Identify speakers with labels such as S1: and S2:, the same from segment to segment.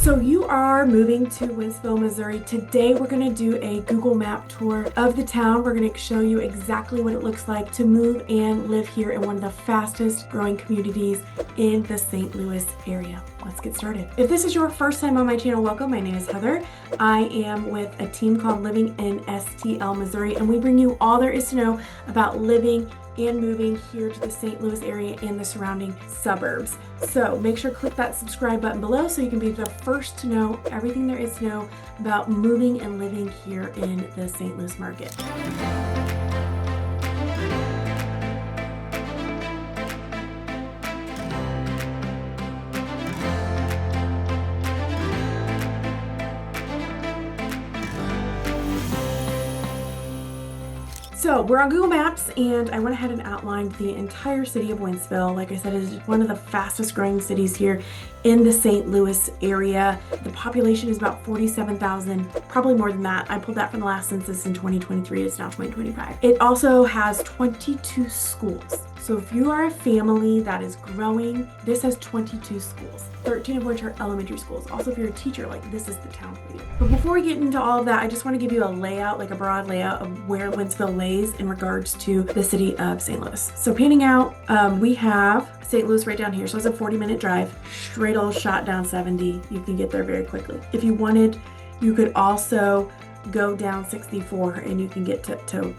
S1: So you are moving to Wentzville, Missouri. Today we're going to do a Google Map tour of the town. We're going to show you exactly what it looks like to move and live here in one of the fastest growing communities in the St. Louis area. Let's get started. If this is your first time on my channel, welcome. My name is Heather. I am with a team called Living in STL, Missouri, and we bring you all there is to know about living and moving here to the St. Louis area and the surrounding suburbs. So make sure to click that subscribe button below so you can be the first to know everything there is to know about moving and living here in the St. Louis market. So we're on Google Maps, and I went ahead and outlined the entire city of Wentzville. Like I said, it is one of the fastest growing cities here in the St. Louis area. The population is about 47,000, probably more than that. I pulled that from the last census in 2023. It's now 2025. It also has 22 schools. So if you are a family that is growing, this has 22 schools, 13 of which are elementary schools. Also, if you're a teacher, this is the town for you. But before we get into all of that, I just want to give you a layout, a broad layout of where Wentzville lays in regards to the city of St. Louis. So panning out, we have St. Louis right down here. So it's a 40-minute drive, straight old shot down 70. You can get there very quickly. If you wanted, you could also go down 64 and you can get to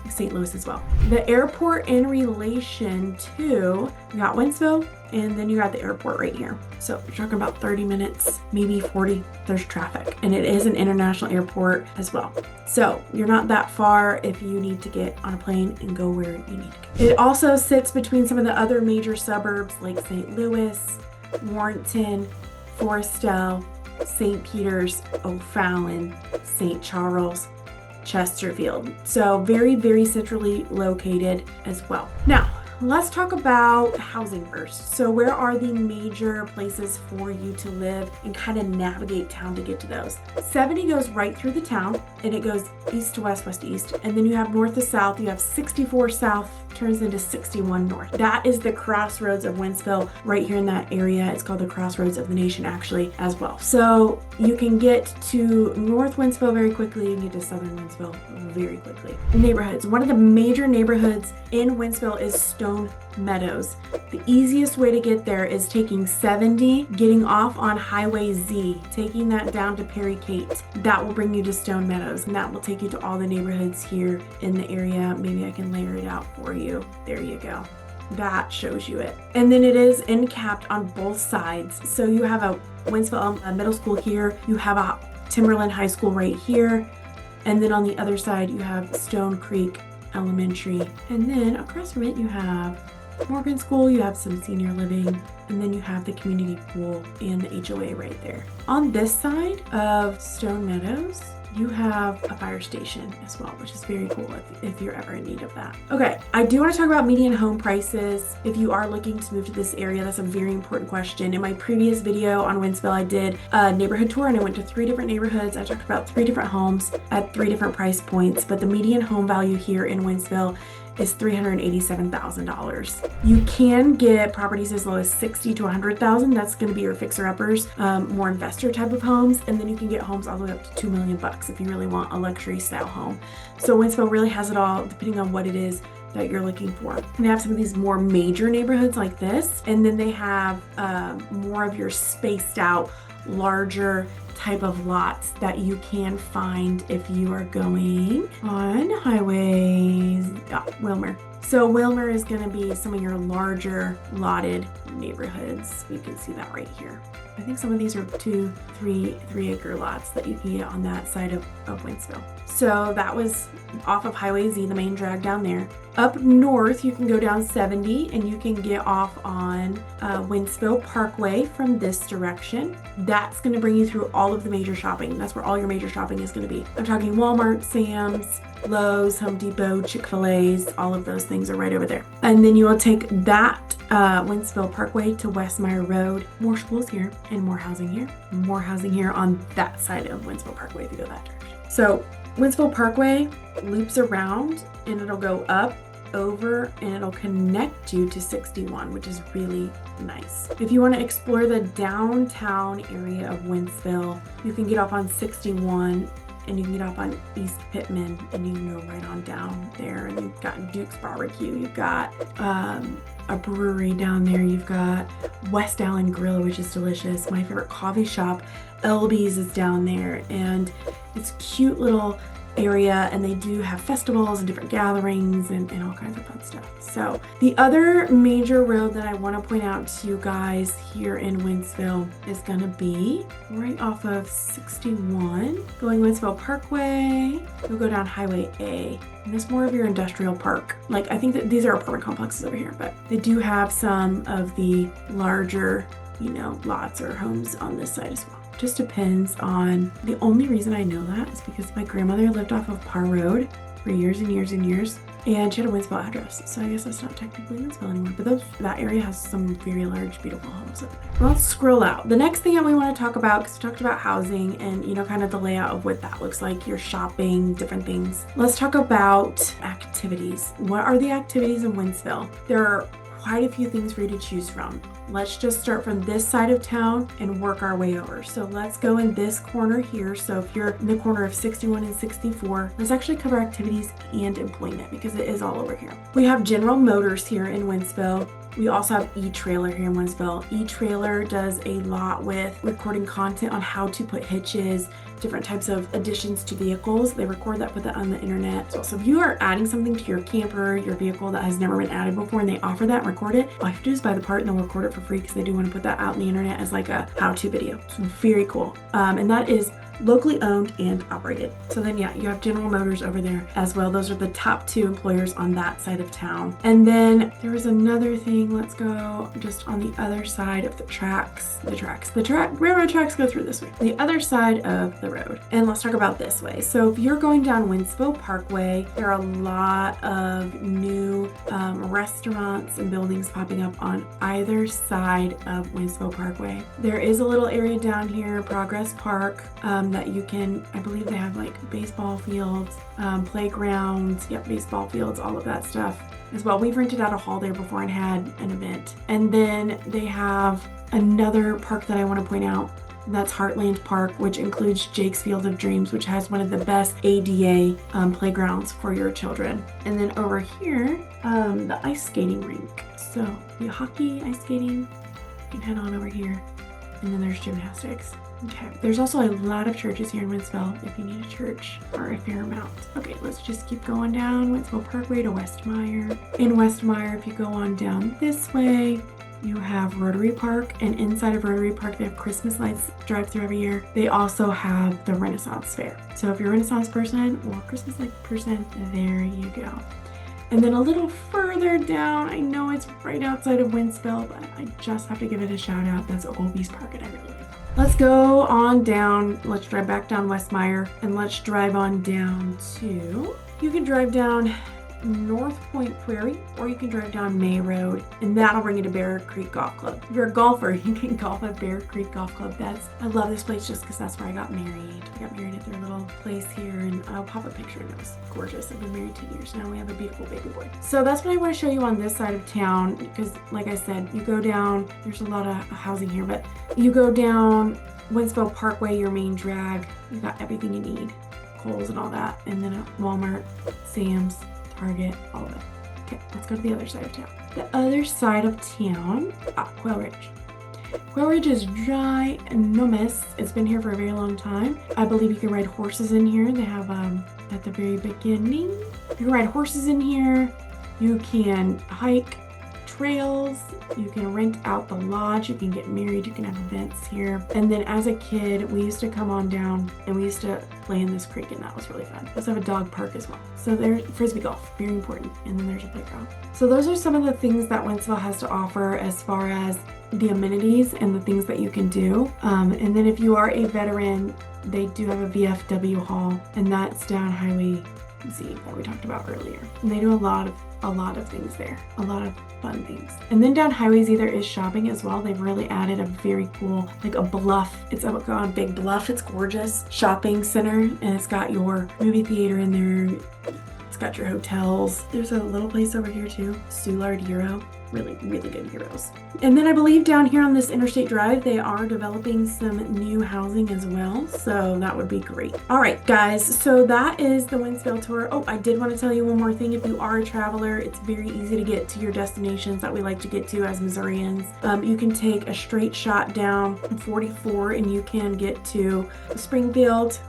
S1: St. Louis as well. The airport in relation to, you got Wentzville, and then you got the airport right here. So you're talking about 30 minutes, maybe 40, there's traffic. And it is an international airport as well. So you're not that far if you need to get on a plane and go where you need to go. It also sits between some of the other major suburbs like St. Louis, Warrenton, Forestell, St. Peters, O'Fallon, St. Charles, Chesterfield. So very, very centrally located as well. Now, let's talk about housing first. So where are the major places for you to live and kind of navigate town to get to those? 70 goes right through the town, and it goes east to west, west to east. And then you have north to south. You have 64 south turns into 61 north. That is the crossroads of Wentzville right here in that area. It's called the crossroads of the nation actually as well. So you can get to North Wentzville very quickly and get to Southern Wentzville very quickly. Neighborhoods. One of the major neighborhoods in Wentzville is Stone Meadows. The easiest way to get there is taking 70, getting off on Highway Z, taking that down to Perry Kate. That will bring you to Stone Meadows, and that will take you to all the neighborhoods here in the area. Maybe I can layer it out for you. There you go. That shows you it. And then it is end capped on both sides. So you have a Wentzville middle school here, you have a Timberland High School right here, and then on the other side you have Stone Creek Elementary, and then across from it you have Morgan School, you have some senior living, and then you have the community pool and the HOA right there. On this side of Stone Meadows, you have a fire station as well, which is very cool if you're ever in need of that. Okay, I do want to talk about median home prices. If you are looking to move to this area, that's a very important question. In my previous video on Wentzville, I did a neighborhood tour and I went to 3 different neighborhoods. I talked about 3 different homes at 3 different price points, but the median home value here in Wentzville is $387,000. You can get properties as low as $60,000 to $100,000. That's going to be your fixer-uppers, more investor type of homes, and then you can get homes all the way up to $2 million if you really want a luxury style home. So Wentzville really has it all, depending on what it is that you're looking for. And they have some of these more major neighborhoods like this, and then they have more of your spaced out, larger type of lots that you can find if you are going on highways. Wilmer. So Wilmer is going to be some of your larger lotted neighborhoods. You can see that right here. I think some of these are 2, 3 acre lots that you can get on that side of Wentzville. So that was off of Highway Z, the main drag down there. Up north, you can go down 70 and you can get off on Wentzville Parkway from this direction. That's going to bring you through all of the major shopping. That's where all your major shopping is going to be. I'm talking Walmart, Sam's, Lowe's, Home Depot, Chick-fil-A's, all of those things are right over there. And then you will take that Wentzville Parkway to Westmeyer Road. More schools here and more housing here. More housing here on that side of Wentzville Parkway if you go that direction. So Wentzville Parkway loops around and it'll go up over and it'll connect you to 61, which is really nice. If you want to explore the downtown area of Wentzville, you can get off on 61 and you can get off on East Pittman and you can go right on down there. And you've got Duke's Barbecue, you've got a brewery down there, you've got West Allen Grill, which is delicious. My favorite coffee shop, Elby's, is down there, and it's a cute little area, and they do have festivals and different gatherings and all kinds of fun stuff. So the other major road that I want to point out to you guys here in Wentzville is going to be right off of 61, going Wentzville Parkway. You'll go down Highway A, and it's more of your industrial park. Like, I think that these are apartment complexes over here, but they do have some of the larger, lots or homes on this side as well. Just depends on, the only reason I know that is because my grandmother lived off of Parr Road for years and years and years, and she had a Wentzville address, so I guess that's not technically Wentzville anymore, but that area has some very large, beautiful homes over there. Well, let's scroll out. The next thing that we want to talk about, because we talked about housing and, kind of the layout of what that looks like, your shopping, different things. Let's talk about activities. What are the activities in Wentzville? There are quite a few things for you to choose from. Let's just start from this side of town and work our way over. So let's go in this corner here. So if you're in the corner of 61 and 64, let's actually cover activities and employment because it is all over here. We have General Motors here in Wentzville. We also have E-Trailer here in Wentzville. E-Trailer does a lot with recording content on how to put hitches, different types of additions to vehicles. They record that, put that on the internet. So if you are adding something to your camper, your vehicle that has never been added before, and they offer that and record it, all you have to do is buy the part and they'll record it for free because they do want to put that out on the internet as like a how-to video. It's very cool. And that is locally owned and operated. So then, yeah, you have General Motors over there as well. Those are the top two employers on that side of town. And then there was another thing. Let's go just on the other side of the tracks. Railroad tracks go through this way. The other side of the road. And let's talk about this way. So if you're going down Wentzville Parkway, there are a lot of new restaurants and buildings popping up on either side of Wentzville Parkway. There is a little area down here, Progress Park, that you can, I believe they have like baseball fields, playgrounds, baseball fields, all of that stuff as well. We've rented out a hall there before and had an event. And then they have another park that I want to point out. That's Heartland Park, which includes Jake's Field of Dreams, which has one of the best ADA playgrounds for your children. And then over here, the ice skating rink. So the hockey, ice skating, you can head on over here. And then there's gymnastics. Okay, there's also a lot of churches here in Wentzville if you need a church, or a fair amount. Okay, let's just keep going down Wentzville Parkway to Westmeyer. In Westmeyer, if you go on down this way, you have Rotary Park, and inside of Rotary Park, they have Christmas lights drive through every year. They also have the Renaissance Fair. So if you're a Renaissance person or Christmas light person, there you go. And then a little further down, I know it's right outside of Wentzville, but I just have to give it a shout out. That's Olby's Park, and I really like it. Let's go on down. Let's drive back down Westmeyer, and let's drive on down to, you can drive down North Point Prairie, or you can drive down May Road, and that'll bring you to Bear Creek Golf Club. If you're a golfer, you can golf at Bear Creek Golf Club. I love this place just because that's where I got married. I got married at their little place here, and I'll pop a picture, and it was gorgeous. I've been married 10 years now. We have a beautiful baby boy. So that's what I want to show you on this side of town, because like I said, you go down, there's a lot of housing here, but you go down Wentzville Parkway, your main drag, you got everything you need, Kohl's and all that, and then at Walmart, Sam's, Target, all of it. Okay, let's go to the other side of town. The other side of town, Quail Ridge. Quail Ridge is ginormous. It's been here for a very long time. I believe you can ride horses in here. They have, at the very beginning, you can ride horses in here. You can hike trails. You can rent out the lodge. You can get married. You can have events here. And then as a kid, we used to come on down and we used to play in this creek, and that was really fun. We also have a dog park as well. So there's frisbee golf, very important. And then there's a playground. So those are some of the things that Wentzville has to offer as far as the amenities and the things that you can do. And then if you are a veteran, they do have a VFW hall, and that's down Highway Z that we talked about earlier. And they do a lot of things there, a lot of fun things. And then down Highway Z there is shopping as well. They've really added a very cool, like a bluff. It's on Big Bluff. It's gorgeous shopping center, and it's got your movie theater in there. It's got your hotels. There's a little place over here too, Soulard Gyro. Really, really good gyros. And then I believe down here on this interstate drive, they are developing some new housing as well. So that would be great. All right, guys. So that is the Wentzville tour. Oh, I did want to tell you one more thing. If you are a traveler, it's very easy to get to your destinations that we like to get to as Missourians. You can take a straight shot down 44 and you can get to Springfield,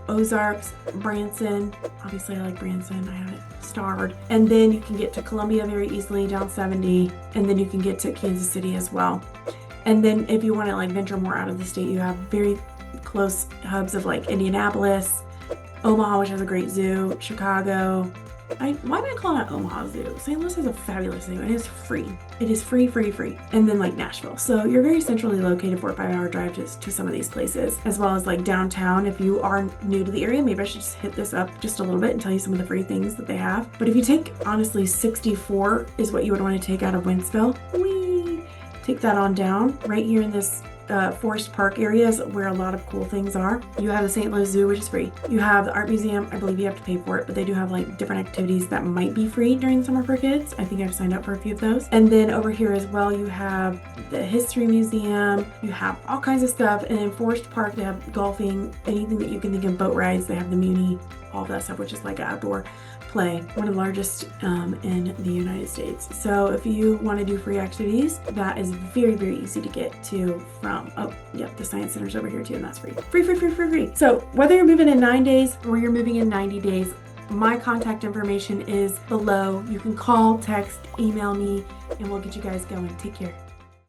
S1: Ozarks, Branson. Obviously I like Branson, I have it starred. And then you can get to Columbia very easily down 70, and then you can get to Kansas City as well. And then if you want to like venture more out of the state, you have very close hubs of like Indianapolis, Omaha, which has a great zoo, Chicago. Why am I calling it Omaha Zoo? St. Louis is a fabulous zoo and it's free. It is free. And then like Nashville. So you're very centrally located, 4 or 5 hour drive to some of these places, as well as like downtown. If you are new to the area, maybe I should just hit this up just a little bit and tell you some of the free things that they have. But if you take, honestly, 64 is what you would want to take out of Wentzville. Take that on down right here in this Forest Park areas where a lot of cool things are. You have the St. Louis Zoo, which is free. You have the Art Museum. I believe you have to pay for it, but they do have like different activities that might be free during the summer for kids. I think I've signed up for a few of those. And then over here as well, you have the History Museum. You have all kinds of stuff. And in Forest Park, they have golfing, anything that you can think of, boat rides. They have the Muni, all that stuff, which is like an outdoor play, one of the largest in the United States. So if you want to do free activities, that is very, very easy to get to from, oh, yep, the Science Center's over here too, and that's free. Free. So whether you're moving in 9 days or you're moving in 90 days, my contact information is below. You can call, text, email me, and we'll get you guys going. Take care.